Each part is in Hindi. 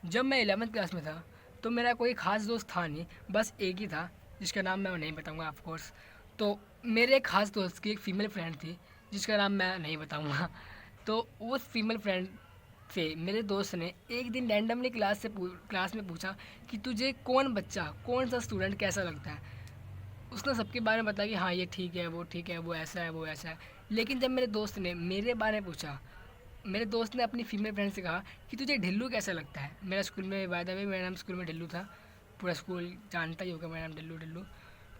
जब मैं 11th क्लास में था तो मेरा कोई ख़ास दोस्त था नहीं, बस एक ही था जिसका नाम मैं नहीं बताऊंगा ऑफ कोर्स। तो मेरे एक ख़ास दोस्त की एक फ़ीमेल फ्रेंड थी जिसका नाम मैं नहीं बताऊंगा। तो उस फीमेल फ्रेंड से मेरे दोस्त ने एक दिन रैंडमली क्लास में पूछा कि तुझे कौन बच्चा, कौन सा स्टूडेंट कैसा लगता है। उसने सबके बारे में बताया कि हाँ ये ठीक है, वो ठीक है, वो ऐसा है, वो ऐसा है। लेकिन जब मेरे दोस्त ने मेरे बारे में पूछा, मेरे दोस्त ने अपनी फीमेल फ्रेंड से कहा कि तुझे ढिल्लू कैसा लगता है। मेरा स्कूल में बाय द वे मेरा नाम स्कूल में ढिल्लू था, पूरा स्कूल जानता ही होगा मेरा नाम ढिल्लू ढिल्लू।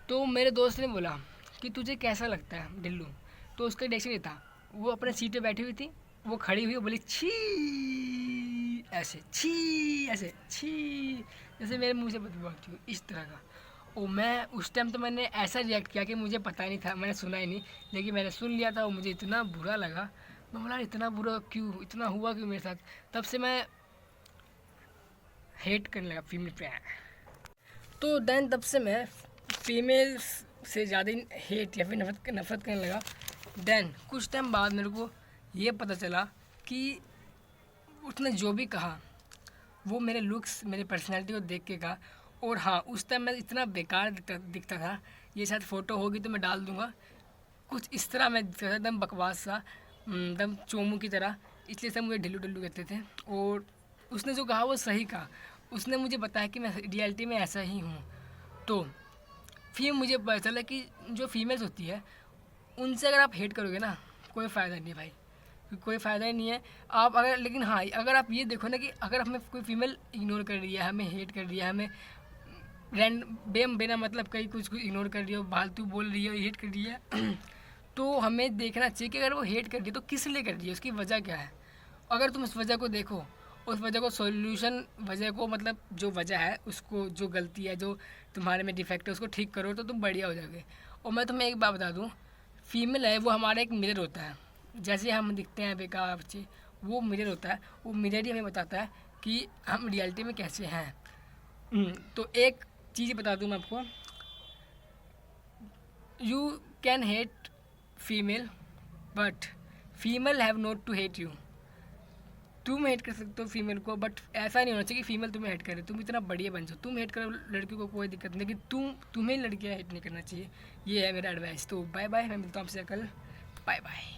तो मेरे दोस्त ने बोला कि तुझे कैसा लगता है ढिल्लू। तो उसका रिएक्शन ये था, वो अपने सीट पे बैठी हुई थी, वो खड़ी हुई, वो बोली छी ऐसे, छी ऐसे, छी जैसे मेरे मुंह से बदबू आती हो, इस तरह का। ओ मैं उस टाइम तो मैंने ऐसा रिएक्ट किया कि मुझे पता ही नहीं था, मैंने सुना ही नहीं। लेकिन मैंने सुन लिया था और मुझे इतना बुरा लगा। मैं बोला इतना बुरा क्यों, इतना हुआ क्यों मेरे साथ। तब से मैं हेट करने लगा फीमेल पे। तो देन तब से मैं फीमेल से ज़्यादा हेट या फिर नफरत करने लगा। देन कुछ टाइम बाद मेरे को ये पता चला कि उसने जो भी कहा वो मेरे लुक्स, मेरी पर्सनैलिटी को देख के कहा। और हाँ, उस टाइम मैं इतना बेकार दिखता था, ये शायद फ़ोटो होगी तो मैं डाल दूँगा। कुछ इस तरह मैं दिखता था, एकदम बकवास सा, एकदम चोमू की तरह। इसलिए सब मुझे ढिल्लू ढिल्लू कहते थे। और उसने जो कहा वो सही कहा। उसने मुझे बताया कि मैं रियलिटी में ऐसा ही हूँ। तो फिर मुझे पता चला कि जो फीमेल्स होती है उनसे अगर आप हेट करोगे ना, कोई फ़ायदा नहीं है भाई, कोई फ़ायदा ही नहीं है। आप अगर, लेकिन हाँ, अगर आप ये देखो ना कि अगर हमें कोई फीमेल इग्नोर कर रही है, हमें हेट कर रही है, हमें रैंड बिना मतलब कहीं कुछ कुछ इग्नोर कर रही हो, फालतू बोल रही हो, हेट कर रही है तो हमें देखना चाहिए कि अगर वो हेट कर रही है तो किस लिए कर रही है, उसकी वजह क्या है। अगर तुम उस वजह को देखो, उस वजह को सॉल्यूशन, वजह को मतलब जो वजह है उसको, जो गलती है, जो तुम्हारे में डिफेक्ट है उसको ठीक करो तो तुम बढ़िया हो जाओगे। और मैं तुम्हें एक बात बता दूँ, फीमेल है वो हमारा एक मिरर होता है। जैसे हम दिखते हैं बेकार बच्चे, वो मिरर होता है, वो मिरर ही हमें बताता है कि हम रियलिटी में कैसे हैं। तो एक चीज़ बता दूँ मैं आपको, you can hate female but female have not to hate you. तुम हेट कर सकते हो फीमेल को, बट ऐसा नहीं होना चाहिए कि फीमेल तुम्हें हेट करे। तुम इतना बढ़िया बन जाओ, तुम हेट करो लड़कियों को कोई दिक्कत नहीं, लेकिन तुम्हें लड़कियां हेट नहीं करना चाहिए। ये है मेरा एडवाइस। तो बाय बाय, मैं मिलता हूँ आपसे कल। Bye bye.